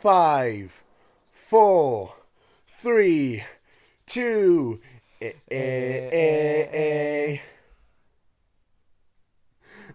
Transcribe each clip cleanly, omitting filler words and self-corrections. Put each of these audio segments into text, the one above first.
5, 4, 3, 2,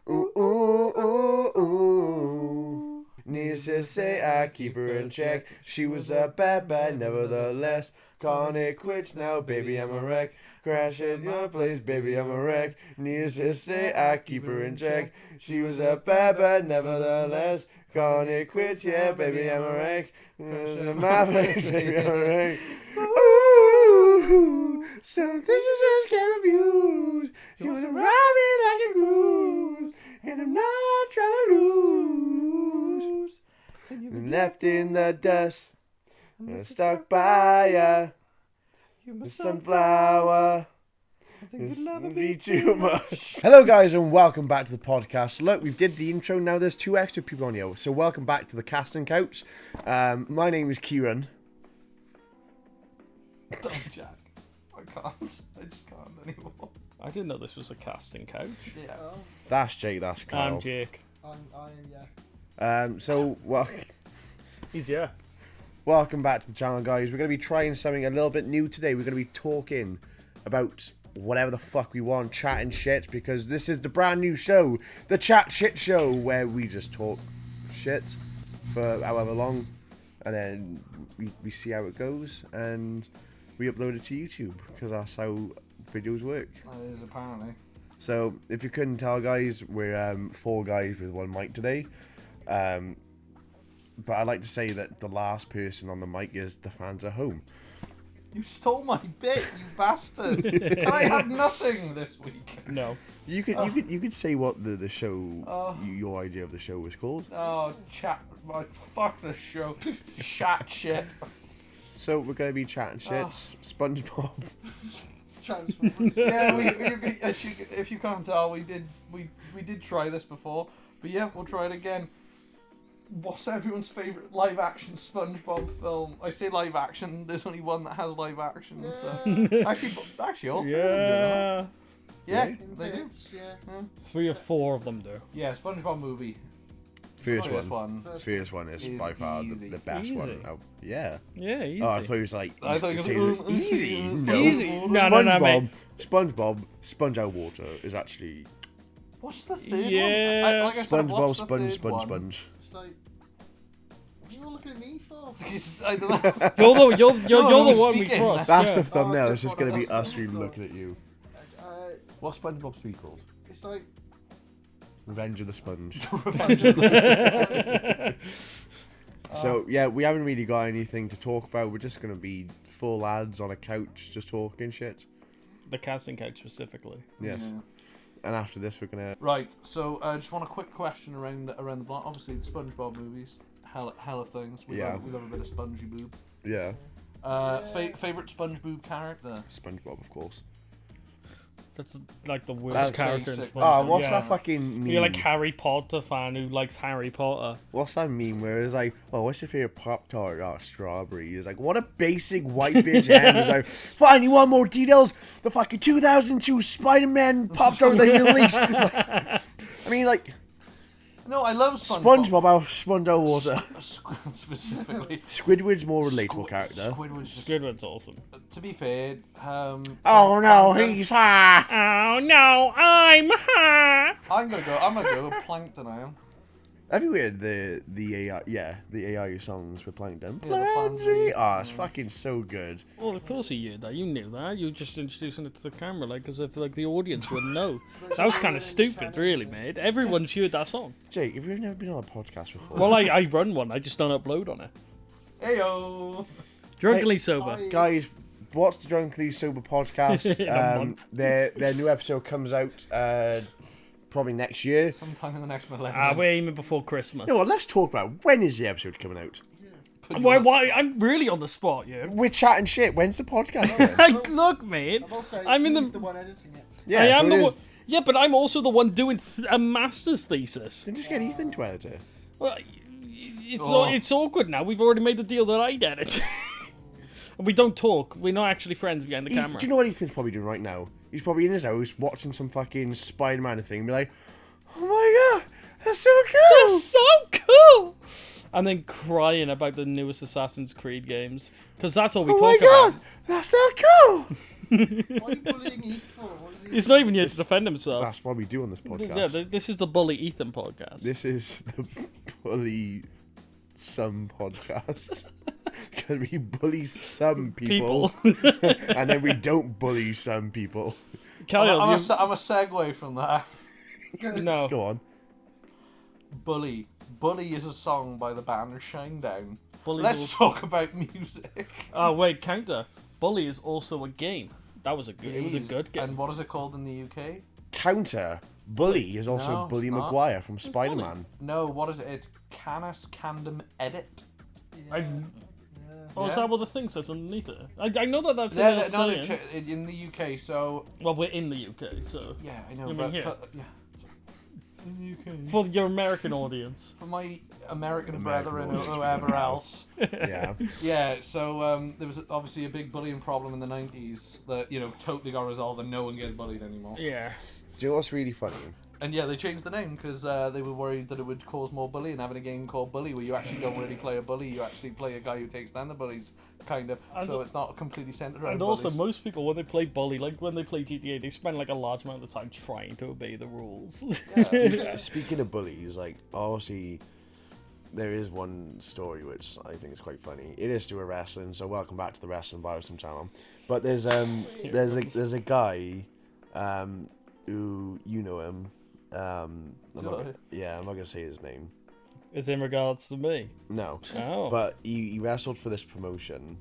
Ooh, ooh, ooh, ooh. Needless to say, I keep her in check. She was a bad, nevertheless. Calling it quits now, baby, I'm a wreck. Crash in your place, baby, I'm a wreck. Needless to say, I keep her in check. She was a bad, nevertheless. Calling it quits, yeah, baby, I'm a wreck. Crash in my place, baby, I'm a wreck. Ooh, some things you just can't refuse. She was around me like a cruise, and I'm not trying to lose. And you've been left in the dust, and stuck by ya. The sunflower. This would be too much. Hello guys and welcome back to the podcast. Look, we've did the intro, now there's 2 extra people on here. So welcome back to the casting couch. My name is Kieran. Don't, Jack. I can't. I just can't anymore. I didn't know this was a casting couch. Yeah. That's Jake, that's Kyle. I'm Jake. He's yeah. Welcome back to the channel, guys. We're going to be trying something a little bit new today. We're going to be talking about whatever the fuck we want, chatting shit, because this is the brand new show, the Chat Shit Show, where we just talk shit for however long, and then we see how it goes, and we upload it to YouTube, because that's how videos work. That is apparently. So, if you couldn't tell, guys, we're 4 guys with 1 mic today. But I'd like to say that the last person on the mic is the fans at home. You stole my bit, you bastard! And I had nothing this week. No. You could say what the show, your idea of the show was called. Oh, chat! Fuck this show. Chat shit. So we're gonna be chatting shit. SpongeBob. Yeah, if you can't tell, we did try this before, but yeah, we'll try it again. What's everyone's favourite live action SpongeBob film? I say live action, there's only one that has live action, so actually all 3 of them do. Yeah, they do. Yeah. 3 or 4 of them do. Yeah, SpongeBob movie. First one is by far the best Easy. one. Oh, yeah. Yeah, easy. Oh, I thought it was like easy. No. Easy. No, SpongeBob, Sponge Out Water is actually. What's the third Yeah. one? Like I said, SpongeBob, what's the third Sponge. one? It's like, what are you all looking at me for? I don't know. You're the one we speaking. crossed. That's yeah. the thumbnail. Oh, It's just gonna be that's us three awesome. looking at you. What's SpongeBob's 3 called? It's like, Revenge of the Sponge. Revenge of the So yeah, we haven't really got anything to talk about. We're just gonna be 4 lads on a couch just talking shit. The casting couch specifically. Yes. Yeah. And after this, we're gonna. Right. So I just want a quick question around the block. Obviously, the SpongeBob movies, hella things. We love a bit of spongy boob. Yeah. Favorite SpongeBob character? SpongeBob, of course. That's like the worst That's character in basic. SpongeBob. Oh, what's yeah. that fucking meme? You're like Harry Potter fan who likes Harry Potter. What's that meme where it's like, oh, what's your favorite Pop-Tart? Oh, strawberry. It's like, what a basic white bitch hand. Like, fine, you want more details? The fucking 2002 Spider-Man Pop-Tart they released. I mean, like... No, I love SpongeBob. SpongeBob out Sponge Out Water. Specifically. Squidward's more relatable character. Squidward's awesome. To be fair, Oh no, he's high. Oh no, I'm high. I'm gonna go with Plankton. I am. Have you heard the AI? Yeah, the AI songs for Plankton. Yeah, the Plankton. Oh, it's fucking so good. Well, of course you heard that. You knew that. You were just introducing it to the camera, like, as if like the audience wouldn't know. That was kind of stupid, really, mate. Everyone's heard that song. Jake, have you never been on a podcast before? Well, I run one. I just don't upload on it. Heyo. Drunkenly sober. Guys, watch the Drunkenly Sober podcast. In a month. Their new episode comes out probably next year. Sometime in the next millennium. We're aiming before Christmas. You know what, let's talk about when is the episode coming out? Why? I'm really on the spot, yeah. We're chatting shit. When's the podcast coming? Look, mate. I will say, I'm in he's the one editing it. Yeah, I am so the it one. is. Yeah, but I'm also the one doing a master's thesis. Then just get Ethan to edit it. Well, it's awkward now. We've already made the deal that I'd edit. And we don't talk. We're not actually friends behind the camera. Do you know what Ethan's probably doing right now? He's probably in his house watching some fucking Spider-Man thing and be like, oh my god, that's so cool! That's so cool! and then crying about the newest Assassin's Creed games, because that's all we Oh talk my about. god, that's not cool. Why are you bullying Heath for? What is he He's not even here to defend himself. That's what we do on this podcast. Yeah, this is the Bully Ethan podcast. This is the bully some podcast. Because we bully some people, and then we don't bully some people. Kyle, I'm a segue from that. no. Go on. Bully. Bully is a song by the band Shinedown. Bully's Let's talk about music. Oh wait, counter. Bully is also a game. That was a good. It was a Please. good game. And what is it called in the UK? Counter. Bully is also No, Bully it's not. Maguire from Spider-Man. No, what is it? It's Canis Candom Edit. I- Oh, is Yeah. that what the thing says underneath it? I know that that's Yeah, in no, Australian. in the UK, so... Well, we're in the UK, so Yeah, I know, You but... mean here? Yeah. In the UK. for your American audience. For my American American brethren or audience, whoever we know. else. Yeah. Yeah, so there was obviously a big bullying problem in the 90s that, totally got resolved and no one gets bullied anymore. Yeah. Do you know what's really funny? And yeah, they changed the name because they were worried that it would cause more bullying, having a game called Bully where you actually don't really play a bully, you actually play a guy who takes down the bullies, kind of. And So it's not completely centered around And also, bullies. most people when they play Bully, like when they play GTA, they spend like a large amount of time trying to obey the rules. Speaking of bullies, like, obviously, there is one story which I think is quite funny. It is to do with wrestling, so welcome back to the Wrestling Biosome channel. But there's a guy, who, you know him, I'm not gonna say his name. It's in regards to me. No. Oh. But he wrestled for this promotion,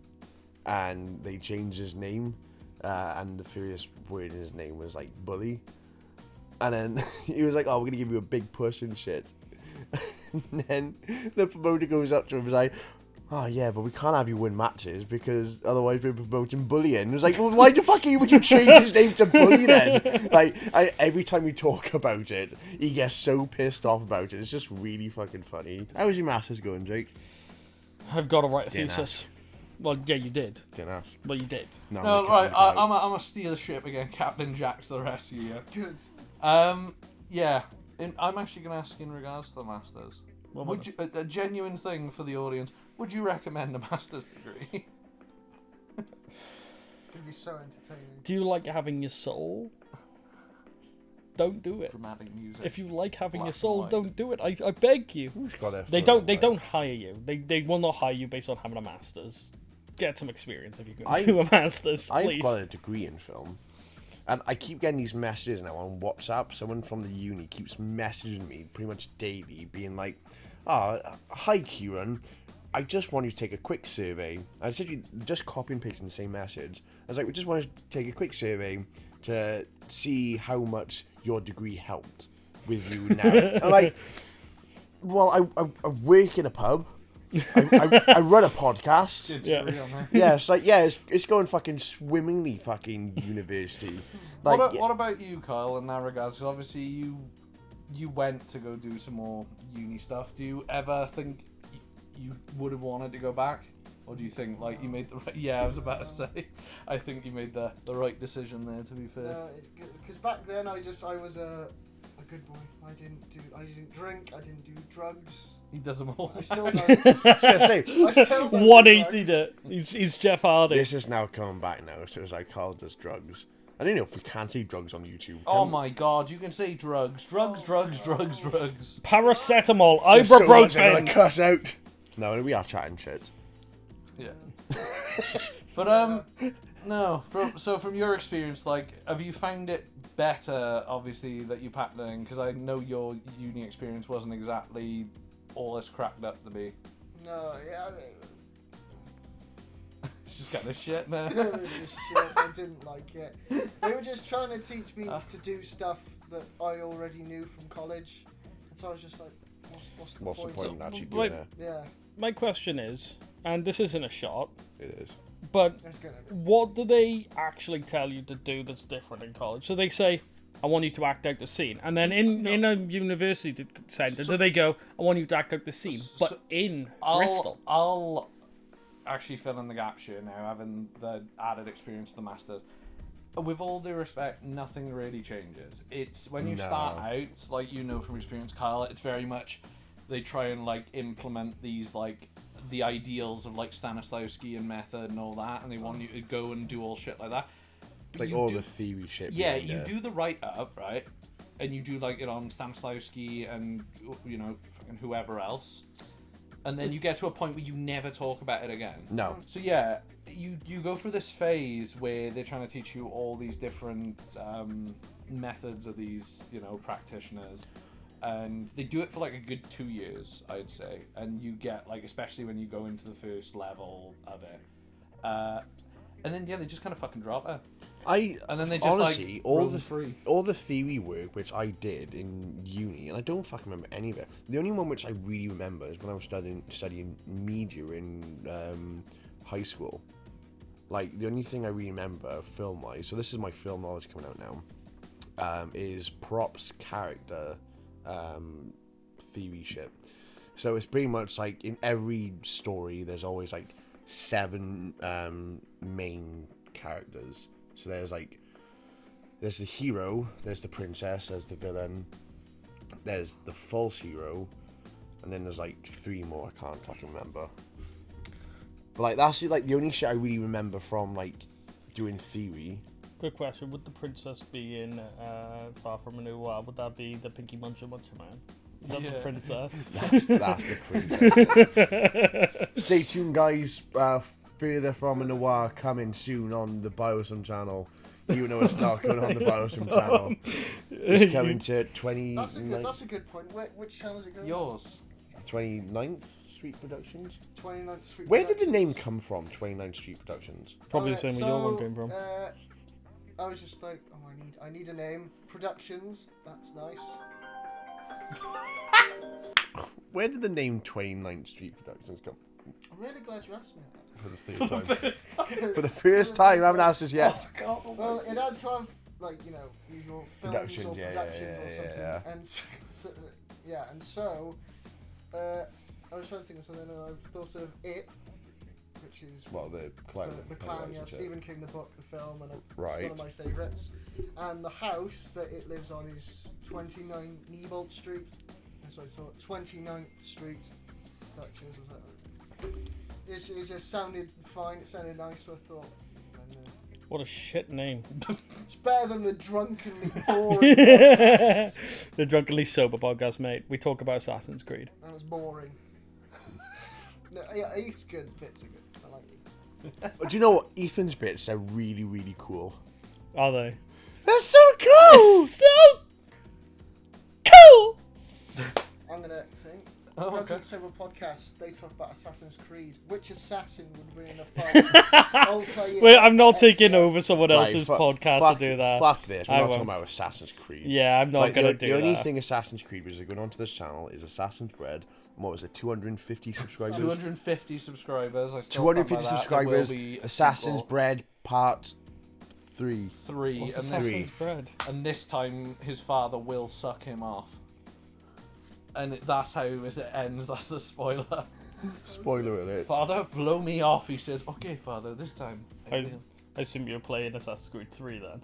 and they changed his name, and the first word in his name was like Bully, and then he was like, "Oh, we're gonna give you a big push and shit." And then the promoter goes up to him and is like, "Oh yeah, but we can't have you win matches because otherwise we're promoting bullying." It was like, "Well, why the fuck would you change his name to Bully then?" Like, every time we talk about it, he gets so pissed off about it. It's just really fucking funny. How's your masters going, Jake? I've got to write a Didn't thesis. Well, yeah, you did. Didn't ask. Well, you did. No, No, we right, can't. I'm gonna steer the ship again, Captain Jack, to the rest of you. Good. Yeah, I'm actually gonna ask in regards to the Masters. What Would you, a genuine thing for the audience, would you recommend a Master's degree? It's gonna be so entertaining. Do you like having your soul? Don't do it. Dramatic music. If you like having your Black and soul, white. don't do it. I beg you. Who's got it They for don't. it, They right? don't hire you. They will not hire you based on having a master's. Get some experience if you can I- do a master's, I've please. got a degree in film, and I keep getting these messages now on WhatsApp. Someone from the uni keeps messaging me pretty much daily, being like, "Oh, hi Kieran, I just want you to take a quick survey." I said, "You just copy and paste in the same message." I was like, "We just want to take a quick survey to see how much your degree helped with you now." I'm like, "Well, I work in a pub. I run a podcast." It's Yeah. real, man. Yeah, it's going fucking swimmingly, fucking university. Like, What about you, Kyle, in that regard? So obviously you went to go do some more uni stuff. Do you ever think you would have wanted to go back? Or do you think, like, you made the right... Yeah, I was about to say. I think you made the right decision there, to be fair. Because back then I was a good boy. I didn't drink. I didn't do drugs. He does them all. I still don't. I was gonna say, I still don't do 180 drugs. it. He's Jeff Hardy. this is now coming back now. So it's like Carl does drugs. I don't know if we can't say drugs on YouTube. Oh my god, you can say drugs. Drugs. Paracetamol, There's so much I'm ibuprofen. gonna cut out. No, we are chatting shit. Yeah. But, no. From your experience, like, have you found it better, obviously, that you packed it in? Because I know your uni experience wasn't exactly all it's cracked up to be. No, yeah. It's just kind of shit, It man. was just shit. I didn't like it. They were just trying to teach me to do stuff that I already knew from college, and so I was just like, What's the point in actually Wait. doing it? Yeah, My question is, and this isn't a shot, It is. but it's gonna be. what do they actually tell you to do that's different in college? So they say, I want you to act out the scene. And then in a university centre, do they go, I want you to act out the scene, but in Bristol? I'll actually fill in the gaps here now, having the added experience of the Masters. With all due respect, nothing really changes. It's when you No. start out, like you know from experience, Kyle, it's very much they try and like implement these like the ideals of like Stanislavski and method and all that, and they want you to go and do all shit like that. But Like you all do- the theory shit. Yeah, behind you it. do the write-up, right? And you do like it on Stanislavski and, you know, fucking whoever else. And then you get to a point where you never talk about it again. No. So yeah, you go through this phase where they're trying to teach you all these different methods of these, you know, practitioners. And they do it for like a good 2 years, I'd say. And you get like, especially when you go into the first level of it. And then yeah, they just kind of fucking drop it. And then they just honestly, like roam free. All the theory work which I did in uni, and I don't fucking remember any of it. The only one which I really remember is when I was studying media in high school. Like the only thing I really remember film wise, so this is my film knowledge coming out now, is props character theory shit. So it's pretty much like in every story there's always like 7 main characters. So there's the hero, there's the princess, there's the villain, there's the false hero, and then there's like 3 more I can't fucking remember. But like that's like the only shit I really remember from like doing theory. Quick question: would the princess be in Far From a New World? Would that be the Pinky Muncher Muncher Man? Is that the princess? That's the princess. Stay tuned, guys. Further From a Noir coming soon on the Biosum channel. You know it's not going on the Biosum channel. It's coming to 29th That's a good point. Which channel is it going? yours. 29th Street Productions. 29th Street. Where did the Productions. name come from? 29th Street Productions. Probably the Alright, same where your one came from. I was just like, I need a name. Productions. That's nice. Where did the name 29th Street Productions come I'm really glad you asked me that. for the first time? For the first time, I haven't asked us yet. Well, it had to have, like, you know, usual films Productions, or yeah, productions yeah, or yeah, something. yeah. And so, I was trying to think of something, and I've thought of It, which is Well, the clown. the clown, yeah, Stephen King, the book, the film, and it's Right. one of my favourites. And the house that it lives on is 29 Newbolt Street. That's what I thought. 29th Street Productions was that. It just sounded fine. It sounded nice, so I thought. And, What a shit name. it's better than the drunkenly boring podcast. The Drunkenly Sober podcast, mate. We talk about Assassin's Creed. That was boring. No, yeah, Heath's good. Bits are good. I like Heath. Do you know what? Ethan's bits are really, really cool. Are they? They're so cool! So cool! I'm gonna think. Oh, okay. Drunkenly Sober podcast. They talk about Assassin's Creed. Which assassin would win in a fight? Altair, Wait, I'm not Ezio. taking over someone Right, else's podcast to do that. Fuck this. We're I not won't. talking about Assassin's Creed. Yeah, I'm not Like, gonna the, do the only that. thing Assassin's Creed was going onto this channel is Assassin's Bread. And what was it? 250 subscribers. 250 subscribers. I still 250 stand by that. There subscribers. will be a Assassin's sequel. Bread Part 3. 3, What's and Assassin's this, Bread? and this time his father will suck him off. And that's how it ends. That's the spoiler. Spoiler alert. Father, blow me off. He says, "Okay, father, this time." I will." I assume you're playing Assassin's Creed 3 then.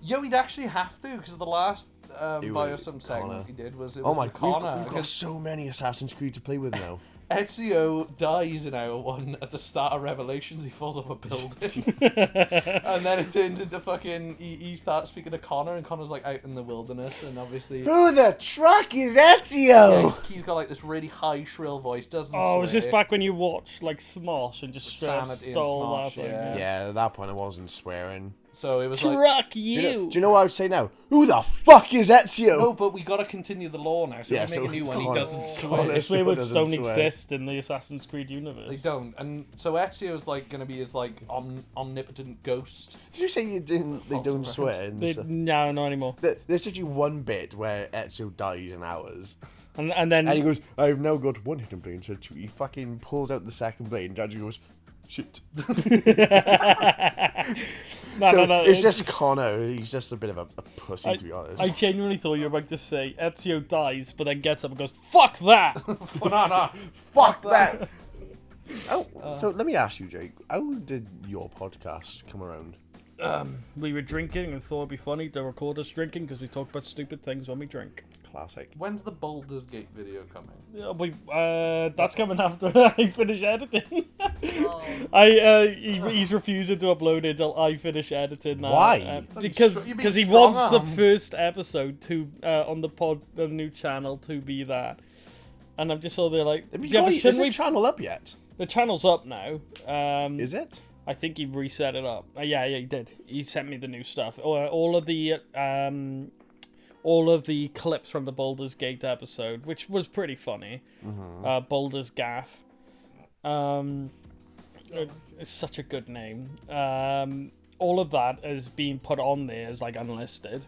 Yo, he'd actually have to, because the last It was Biosum segment Connor. he did was Oh my with god, Connor. we've got because so many Assassin's Creed to play with now. Ezio dies in our one at the start of Revelations. He falls off a building, and then it turns into fucking. He starts speaking to Connor, and Connor's like out in the wilderness, and obviously. Who the truck is Yeah, Ezio? he's got like this really high, shrill voice. Doesn't. Oh, was this swear. back when you watched like Smosh and just straight up Sanity and stole Smosh, that thing? yeah. Yeah, at that point I wasn't swearing. So it was like. Truck Do you! you know what I would say now? Who the fuck is Ezio? No, but we gotta continue the law now. So Yeah, we make so a new one. He Connor- doesn't Connor- swear. This way which doesn't don't swear. exist in the Assassin's Creed universe. They don't, and so Ezio's like gonna be his like omnipotent ghost. Did you say you didn't? They False don't reference. swear. In They, this- no, not anymore. There's actually one bit where Ezio dies in hours, And then and he goes, "I've now got one hidden blade." So he fucking pulls out the second blade, and Daddy goes, "Shit." no, It's just Connor. He's just a bit of a pussy, to be honest. I genuinely thought you were about to say Ezio dies, but then gets up and goes, "Fuck that!" Banana. Fuck that. Oh, so let me ask you, Jake. How did your podcast come around? We were drinking and thought it'd be funny to record us drinking because we talk about stupid things when we drink. Classic. When's the Baldur's Gate video coming? That's coming after I finish editing. Oh, He's refusing to upload it until I finish editing now. Why? Because You're being he wants the strong-armed. first episode to on the new channel to be that. And I'm just sort of like, Have you yeah, got, but is shouldn't the we? channel up yet? The channel's up now. Is it? I think he reset it up. Yeah, he did. He sent me the new stuff. All of the clips from the Baldur's Gate episode, which was pretty funny. Baldur's Gaff. It's such a good name. All of that is being put on there as like unlisted,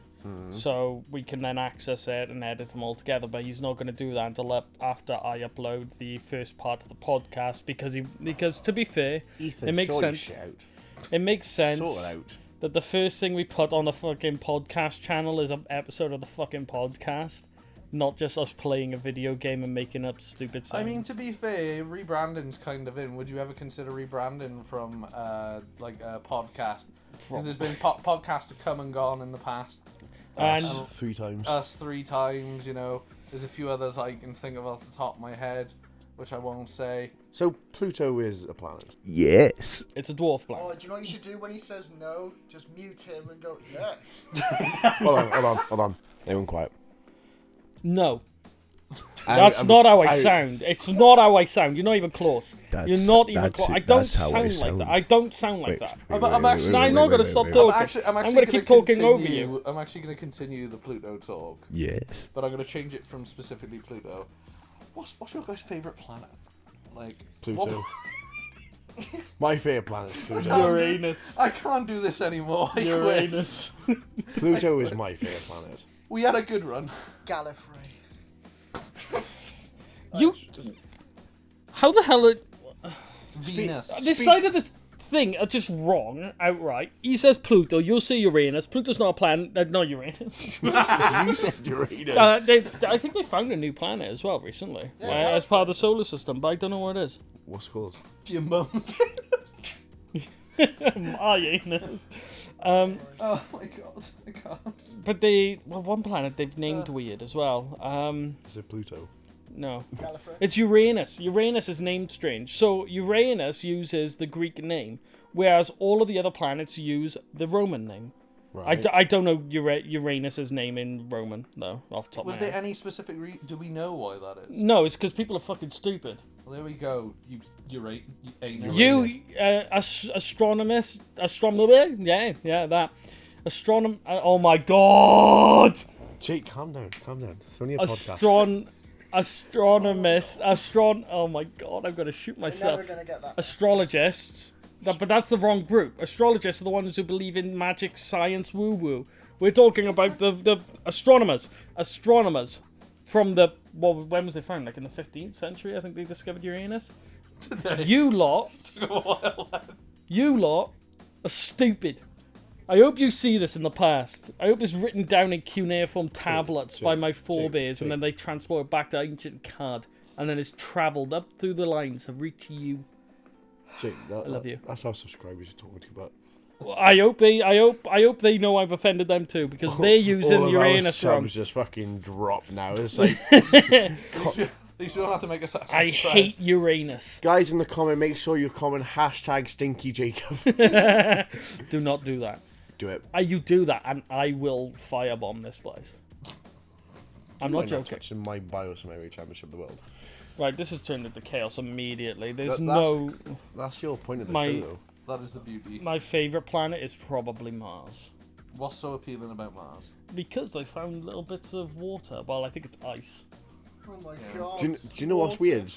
so we can then access it and edit them all together. But he's not going to do that until after I upload the first part of the podcast because to be fair, Ethan, it makes sort your sense. shit out. It makes sense Sort it out. that the first thing we put on the fucking podcast channel is an episode of the fucking podcast, not just us playing a video game and making up stupid sounds. I mean, to be fair, rebranding's kind of in. Would you ever consider rebranding from like a podcast? Because there's been podcasts that come and gone in the past. And 3 times. Us 3 times, you know. There's a few others I can think of off the top of my head, which I won't say. So Pluto is a planet? Yes. it's a dwarf planet. oh, do you know what you should do when he says no? Just mute him and go, yes. Hold on. Everyone quiet. No. That's not how I sound. It's not how I sound. You're not even close. You're not even close. I don't sound like that. I don't sound like that. I'm actually- I'm not gonna stop talking. I'm I'm actually gonna keep talking over continue- you. I'm actually going to continue the Pluto talk, Yes. but I'm going to change it from specifically Pluto. What's your guys' favourite planet? Like Pluto. My favourite planet is Pluto. Uranus. I can't do this anymore. I quit. Uranus. Pluto is my favourite planet. We had a good run. Gallifrey. You. How the hell are Venus. this side of the thing are just wrong outright? He says Pluto. You'll say Uranus. Pluto's not a planet. Not Uranus. You said Uranus. I think they found a new planet as well recently, as part of the solar system, but I don't know what it is. What's it called? Your mum's. Uranus. Oh my god, I can't. But one planet they've named weird as well. Is it Pluto? No, Gallifrey. it's Uranus. Uranus is named strange. So Uranus uses the Greek name, whereas all of the other planets use the Roman name. Right. I don't know Uranus's name in Roman though, off the top Was of my there head. any specific do we know why that is? No, it's because people are fucking stupid. Well, there we go. Uranus. You, astronomer, yeah, that. Oh my god! Jake, calm down. It's only a podcast. Oh my god, I'm gonna shoot We're myself. never going to get that. Astrologists. But that's the wrong group. Astrologists are the ones who believe in magic, science, woo-woo. We're talking about the astronomers. Astronomers from when was they found? Like in the 15th century, I think they discovered Uranus. You lot are stupid. I hope you see this in the past. I hope it's written down in cuneiform tablets by my forebears, and then they transport it back to ancient Cad, and then it's travelled up through the lines to reach you. Jake, I love you. That's our subscribers you're talking about. I hope they know I've offended them too, because they're using All of Uranus our wrong. subs just fucking drop now. It's like, At least we don't have to make a I hate Uranus. guys in the comment, make sure you comment hashtag Stinky Jacob. Do not do that. Do it. You do that, and I will firebomb this place. I'm Why not joking. touching my Biosummary Championship of the world. Right, this has turned into chaos immediately. There's That's That's the whole point of the My- show, though. That is the beauty. My favourite planet is probably Mars. What's so appealing about Mars? Because they found little bits of water. Well, I think it's ice. Oh my Yeah. god. Do you know what's weird?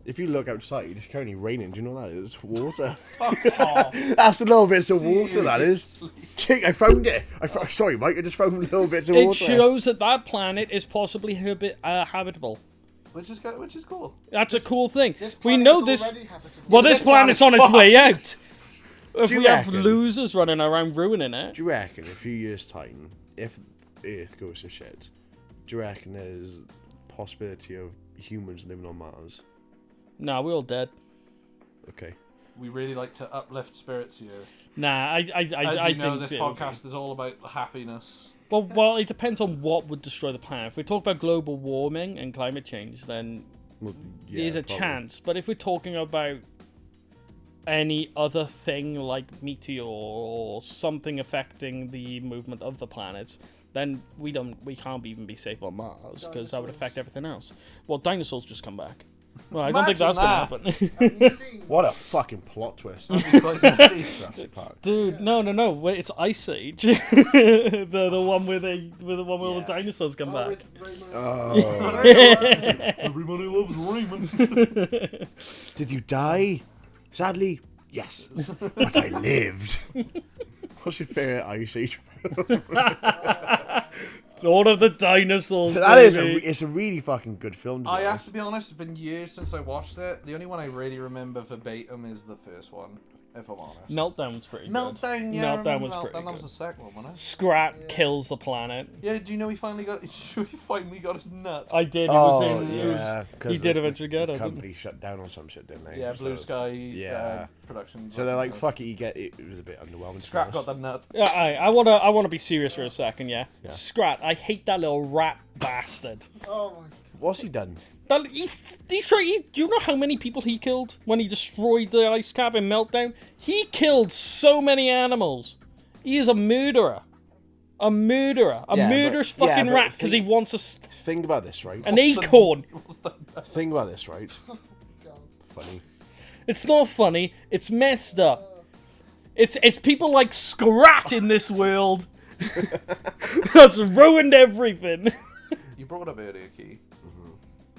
If you look outside, it's currently raining. Do you know what that is? Water. Fuck off. That's the little bits of water, that is. Seriously. Jake, I found it. Sorry, Mike, I just found little bits of It water. shows that planet is possibly habitable. Which is cool. That's a cool thing. This We planet know is this. already habitable. Well, this planet's on its way out. If Do you we have reckon? losers running around ruining it, Do you reckon in a few years' time, if Earth goes to shit, do you reckon there's possibility of humans living on Mars? nah, we're all dead. Okay. We really like to uplift spirits here. Nah, I As you know, think this it'll be- podcast is all about the happiness. Well, it depends on what would destroy the planet. If we talk about global warming and climate change, then Well, there's a probably. chance. But if we're talking about any other thing like meteor or something affecting the movement of the planets, then we can't even be safe on Mars because that would affect everything else. Well, dinosaurs just come back. Well, I don't think that's Imagine going to happen. Have you seen? What a fucking plot twist. Jurassic Park. Dude, no. Wait, it's Ice Age. the one where all the dinosaurs come back. With Raymond. Oh. Everybody loves Raymond. Did you die? Sadly, yes. But I lived. What's your favourite Ice Age film? All of the dinosaurs. That is baby. it's a really fucking good film. To be I have honest. to be honest, it's been years since I watched it. The only one I really remember verbatim is the first one, if I'm honest. Meltdown was pretty good. Meltdown, yeah. Meltdown I remember was pretty That was good. the second one, wasn't it? Scrat kills the planet. Yeah, do you know he finally got his nut? I did. Oh, He yeah. he did eventually get it. Company shut down on some shit, didn't they? Yeah, Blue So- Sky yeah. production. So they're like, fuck it, you get it. It was a bit underwhelming. to be Scrap got honest. the nut. Yeah, I wanna be serious for a second, yeah. Yeah. Scrat, I hate that little rat bastard. Oh my. What's he done? Do you know how many people he killed when he destroyed the ice cap in Meltdown? He killed so many animals. He is a murderer. A murderer. A Yeah, murderous but- yeah, fucking but rat because he think- wants Think about this, right? an acorn. Think about this, right? God. Funny. It's not funny. It's messed up. It's people like Scrat in this world that's ruined everything. You brought up earlier, Key,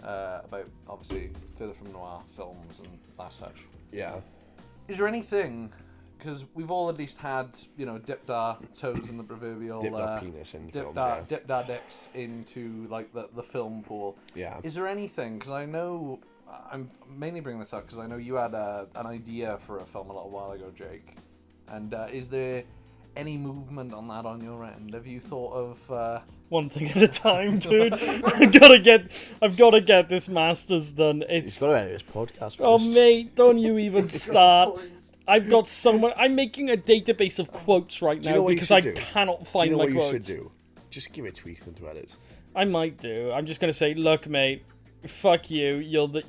about obviously further from noir films and that such. Yeah. Is there anything? Because we've all at least had, dipped our toes in the proverbial, Dipped our penis in films, dipped our dicks into like the film pool. Yeah. Is there anything? Because I know I'm mainly bringing this up because I know you had an idea for a film a little while ago, Jake. And is there any movement on that on your end? Have you thought of? One thing at a time, dude. I've got to get this masters done. He's It's got to edit his podcast first. oh mate, don't you even start. I've got so much. I'm making a database of quotes right Do you now know what you because should I do? cannot Do you find know my what you quotes. should do? Just give it to Ethan to edit. I might do. I'm just gonna say, look, mate, fuck you. You're the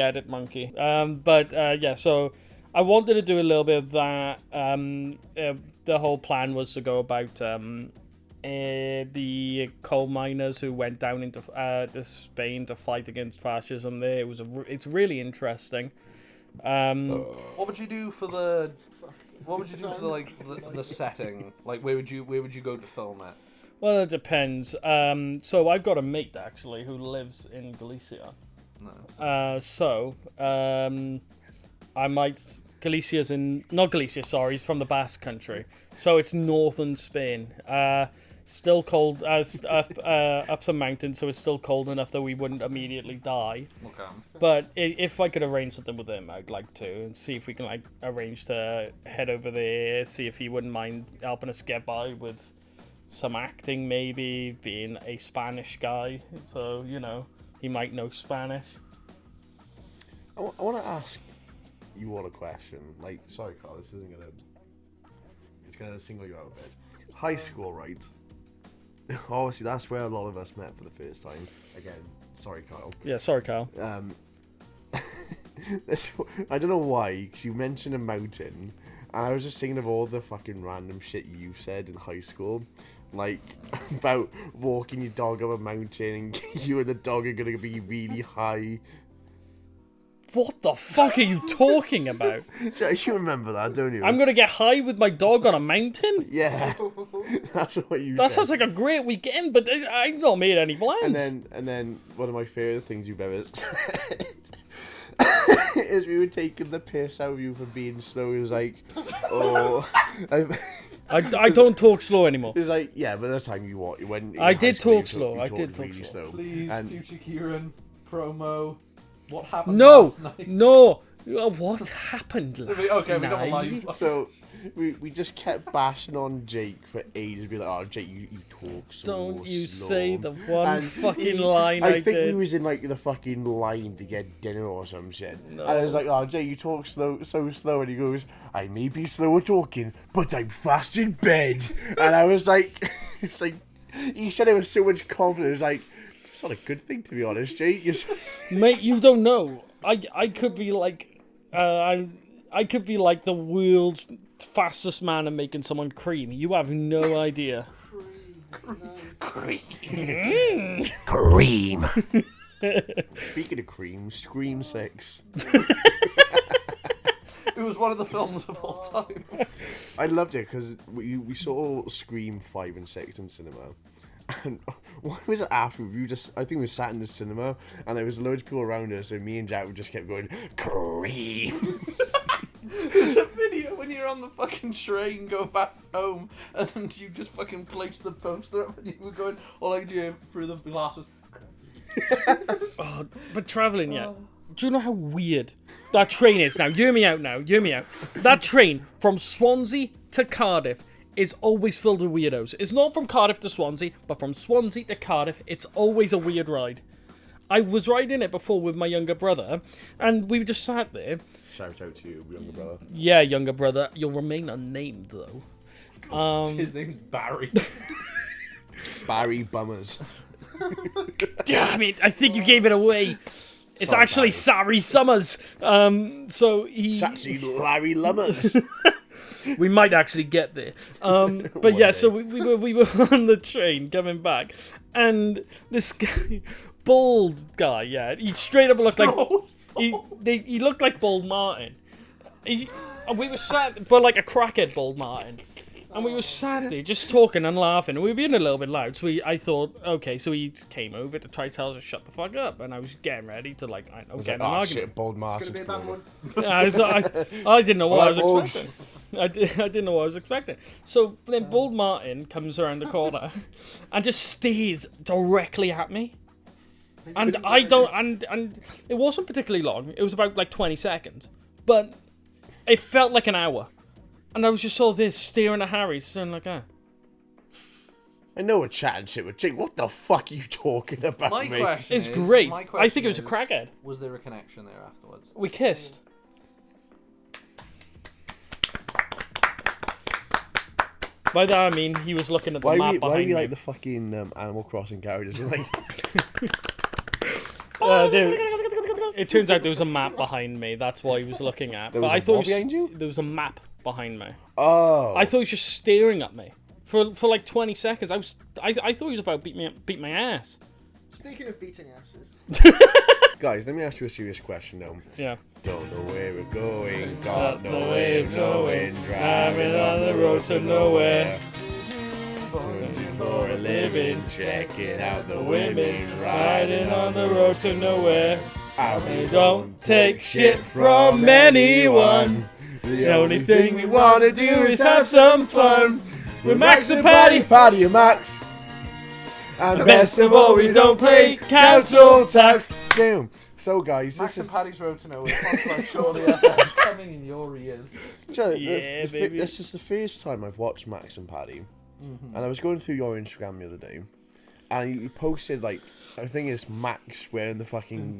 edit monkey. Yeah. So I wanted to do a little bit of that. The whole plan was to go about the coal miners who went down into to Spain to fight against fascism. There, it's really interesting. What would you do for the? What would you do for the setting? Like, where would you go to film it? Well, it depends. So I've got a mate actually who lives in Galicia. No. I might. Galicia's not Galicia. Sorry, he's from the Basque Country. So it's northern Spain. Still cold. Up some mountains, so it's still cold enough that we wouldn't immediately die. Okay. But if I could arrange something with him, I'd like to, and see if we can arrange to head over there. See if he wouldn't mind helping us get by with some acting, maybe being a Spanish guy. So he might know Spanish. I want to ask you all a question. Like, sorry, Carl, this isn't gonna. It's gonna single you out a bit. High school, right? Obviously, that's where a lot of us met for the first time. Again, sorry, Kyle. Yeah, sorry, Kyle. I don't know why, because you mentioned a mountain, and I was just thinking of all the fucking random shit you said in high school. Like, about walking your dog up a mountain, and you and the dog are gonna be really high. What the fuck are you talking about? You remember that, don't you? I'm gonna get high with my dog on a mountain? Yeah, that's what you That said. sounds like a great weekend, but I've not made any plans. And then one of my favourite things you've ever said is we were taking the piss out of you for being slow. It was like, oh, I don't talk slow anymore. it was like, yeah, by the time you walk, when I in did high school, talk slow, you I talked did talk really slow. Please, And future Kieran, promo. What happened No, last night? no. What happened last Okay, we got a night? live. so we just kept bashing on Jake for ages. Be like, oh, Jake, you talk so Don't you slow. say the one And fucking line I think we did. was in like the fucking line to get dinner or some shit. No. And I was like, oh, Jake, you talk so slow. And he goes, I may be slow at talking, but I'm fast in bed. And I was like, it's like, he said it with so much confidence. It was like, it's not a good thing, to be honest, Jake. Mate, you don't know. I could be like, I could be like the world's fastest man at making someone cream. You have no idea. Cream. Cream. Speaking of cream, Scream 6. It was one of the films of all time. I loved it because we saw Scream 5 and 6 in cinema. And what was it after? I think we sat in the cinema and there was loads of people around us, and me and Jack just kept going, Cream. There's a video when you're on the fucking train going back home, and then you just fucking place the poster up, and you were going, all I could hear through the glasses. Oh, but travelling, yeah. Do you know how weird that train is now? Hear me out now. Hear me out. That train from Swansea to Cardiff is always filled with weirdos. It's not from Cardiff to Swansea, but from Swansea to Cardiff, it's always a weird ride. I was riding it before with my younger brother, and we just sat there. Shout out to you, younger brother. Yeah, younger brother. You'll remain unnamed, though. His name's Barry. Barry Bummers. Damn it, I think you gave it away. It's Sorry, actually Barry. Sari Summers. So he... It's actually Larry Lummers. We might actually get there. But yeah, so we were on the train coming back, and this guy, bald guy, yeah, he straight up looked like he looked like Bald Martin. And we were sat, but like a crackhead Bald Martin. And we were sat there just talking and laughing, and we were being a little bit loud. So I thought, okay, so he came over to try to tell us to shut the fuck up, and I was getting ready to get an argument. Shit, Bald It's Martin's gonna be a bad one. I didn't know what I was Alright, expecting. I didn't know what I was expecting. So then Bald Martin comes around the corner and just stares directly at me. And I don't, and it wasn't particularly long. It was about like 20 seconds, but it felt like an hour. And I was just all this staring at Harry, staring like that. I know we're chatting shit with Jake. What the fuck are you talking about, My mate? question It's is, great. my I question think it was a is, crackhead. Was there a connection there afterwards? We kissed. By that I mean he was looking at the map Why behind are we me. like the fucking Animal Crossing characters? We're like, It turns out there was a map behind me. That's what he was looking at. There but was I a thought what behind you? there was a map behind me. oh. I thought he was just staring at me for like 20 seconds. I thought he was about to beat my ass. Speaking of beating asses, Guys, let me ask you a serious question now. Yeah. Don't know where we're going, Got got no way of knowing, driving on the road to nowhere. Working for a living, checking out the women, riding on the road to nowhere. We don't take shit from anyone. The only thing we want to do is have some fun. We're Max and Patty, Patty and Max. And best of all, we don't pay council tax. Damn. So guys, Max this and is Paddy's Road to Nowhere, sponsored by Surely FM, coming in your ears. Yeah, baby. this is the first time I've watched Max and Paddy, and I was going through your Instagram the other day, and you posted like, I think it's Max wearing the fucking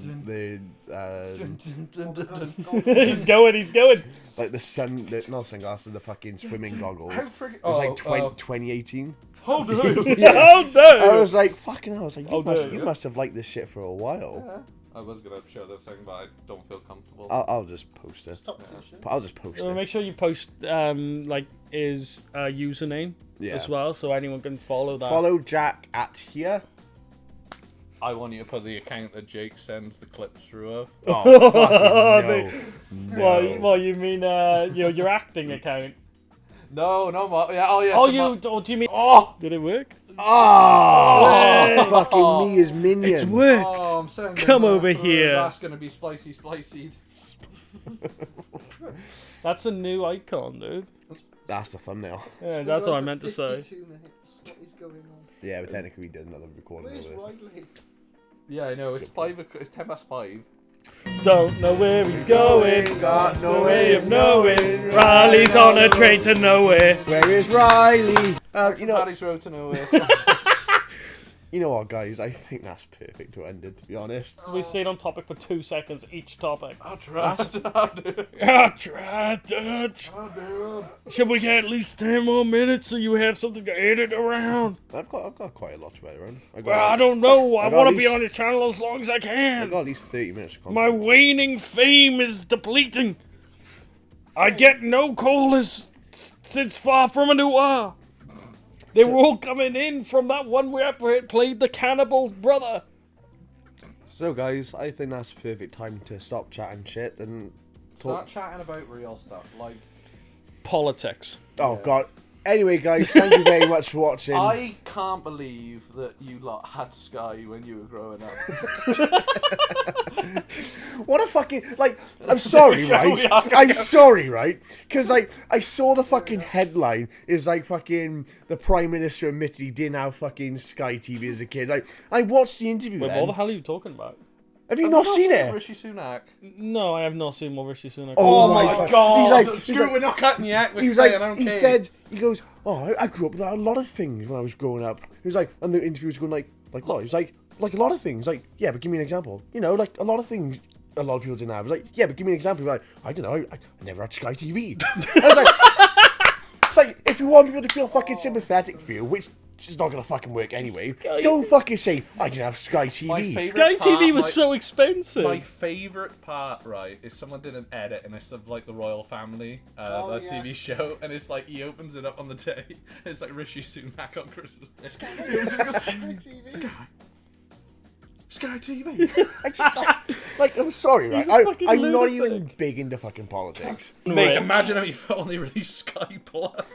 He's going. like the not sunglasses, the fucking swimming goggles. How It friggin- was like oh. 2018. Hold on. Oh I no! was like, fucking hell. I was like, Oh, no. you must have liked this shit for a while. I was gonna show the thing, but I don't feel comfortable. I'll just post it. stop this shit. I'll just post Well, it. make sure you post like his username Yeah. as well, so anyone can follow that. Follow Jack at here. I want you to put the account that Jake sends the clips through of. Oh, fucking no. What you mean? Your acting account? No, yeah, oh yeah. Oh, it's a do you mean? Oh! Did it work? Oh, fucking me as minion. It's worked. Oh, I'm sending Come that over through. here. That's gonna be spicy. That's a new icon, dude. That's the thumbnail. Yeah, that's what I meant to say. 52 minutes. What is going on? Yeah, but technically we did another recording Where's of this. Riley? Yeah, I know. It's 5. It's 5:10. Don't know where he's going. Got no Way of knowing. Riley's on a train to nowhere. Where is Riley? You know, Paddy's Road to Nowhere. you know what, guys? I think that's perfect to end it. To be honest. We stayed on topic for 2 seconds each topic. I tried. Should we get at least 10 more minutes so you have something to edit around? I've got quite a lot to edit around. Well, I don't know. I got want at to be least- on your channel as long as I I can. got at least 30 minutes. Of My content. waning fame is depleting. I get no callers since Far From a Noir. They were all coming in from that one where it played the cannibal brother. So, guys, I think that's the perfect time to stop chatting shit and Start chatting about real stuff. Like, Politics. Oh God. Anyway, guys, thank you very much for watching. I can't believe that you lot had Sky when you were growing up. What a fucking I'm sorry, right? I'm sorry, right? Because I saw the fucking headline is fucking the Prime Minister admitted he didn't have fucking Sky TV as a kid. I watched the interview. Wait, then. what the hell are you talking about? Have you not seen it? Rishi Sunak. No, I have not seen what Rishi Sunak. Oh, Oh my my fuck. god! He's Screw it, we're not cutting yet. We're He was staying, I don't he care. said, he goes, oh, I grew up with a lot of things when I was growing up. He was and the interview was going like what? He was like a lot of things. Yeah, but give me an example. You know, a lot of things a lot of people didn't have. Yeah, but give me an example. I don't know, I never had Sky TV. I was it's if you want people to feel fucking sympathetic for you, which is not gonna fucking work anyway, don't fucking say, I didn't have Sky TV. Sky TV was so expensive. My favourite part, right, is someone did an edit and it's of the royal family, the TV show, and it's he opens it up on the day. It's Rishi Sunak on Christmas Day. Sky TV. Sky TV. I'm sorry, right? He's a fucking I'm not lunatic. even big into fucking politics. Mate, imagine if he only released Sky Plus.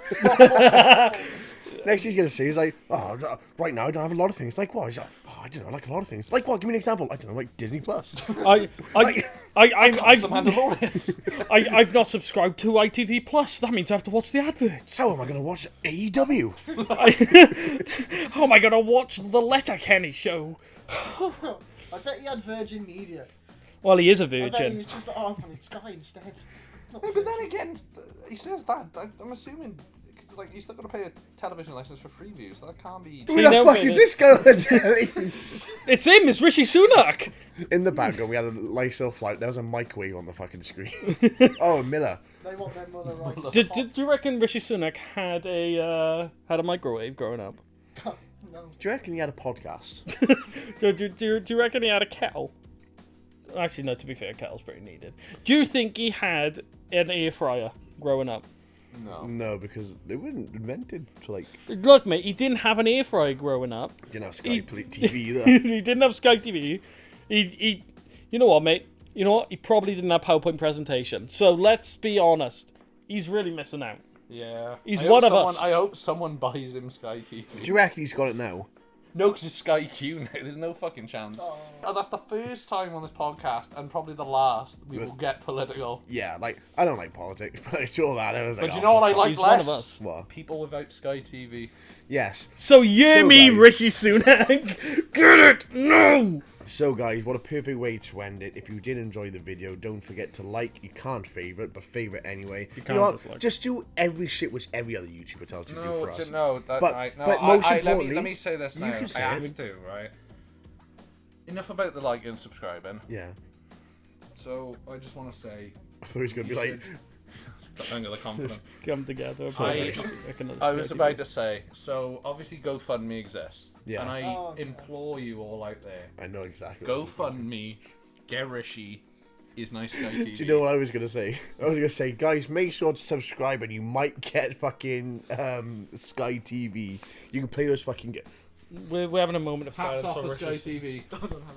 Next he's gonna say, right now I don't have a lot of things. What? He's I don't know, a lot of things. What? Give me an example. I don't know, Disney Plus. I've The Mandalorian. I've not subscribed to ITV Plus. That means I have to watch the adverts. How am I gonna watch AEW? How am I gonna watch the Letterkenny show? I bet he had Virgin Media. Well, he is a I bet he virgin. was just I wanted Sky instead. Not But then Virgin. again, he says that. I'm assuming, because you're still going to pay a television license for free views. That can't be. Who the fuck is this guy on the telly? It's him. It's Rishi Sunak. In the background, we had a Lysol flight. There was a microwave on the fucking screen. Oh, Miller. They want their mother rights. Do you reckon Rishi Sunak had a microwave growing up? No. Do you reckon he had a podcast? Do you reckon he had a kettle? Actually, no. To be fair, a kettle's pretty needed. Do you think he had an air fryer growing up? No. No, because they weren't invented to Look, mate, he didn't have an air fryer growing up. didn't have Sky TV either. He didn't have Sky TV. He, you know what, mate? You know what? He probably didn't have PowerPoint presentation. So let's be honest. He's really missing out. Yeah. He's I hope one of us. I hope someone buys him Sky TV. Do you reckon he's got it now? No, because it's Sky Q now. There's no fucking chance. Oh, that's the first time on this podcast, and probably the last, we will get political. Yeah, I don't like politics, but I saw that. I was But you know what I like He's less? one of us. What? People without Sky TV. Yes. So hear So, me, guys. Rishi Sunak. Get it? No. So guys, what a perfect way to end it. If you did enjoy the video, don't forget to like. You can't favourite, but favourite anyway. You can't know what? dislike. Just do every shit which every other YouTuber tells you to do for us. But most importantly, let me say this now. you can say I it. have to, right? Enough about the liking and subscribing. Yeah. So I just want to say, I thought he was gonna be You like, I'm gonna confident. Come together. I was about to say, so obviously GoFundMe exists. Yeah. And I Oh, okay. implore you all out there, I know exactly. what this is. GoFundMe, get Rishi, is nice Sky TV. Do you know what I was gonna say? I was gonna say, guys, make sure to subscribe, and you might get fucking Sky TV. You can play those fucking. We're having a moment of Hats silence off for for Sky Rishi. TV. I don't have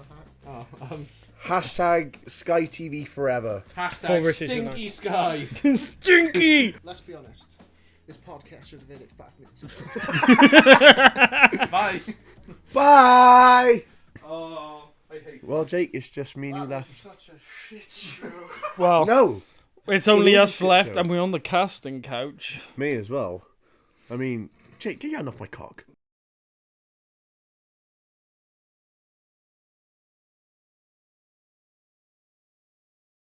a hat. Hashtag Sky TV forever. For Hashtag Rishi Stinky Sky. Stinky. Let's be honest. This podcast should have ended 5 minutes ago. Bye. Bye. Oh, I hate. Well, Jake, it's just me and you That was left. such a shit show. Well, No, it's only It is a us shit left, show. and we're on the casting couch. me as well. I mean, Jake, get your hand off my cock.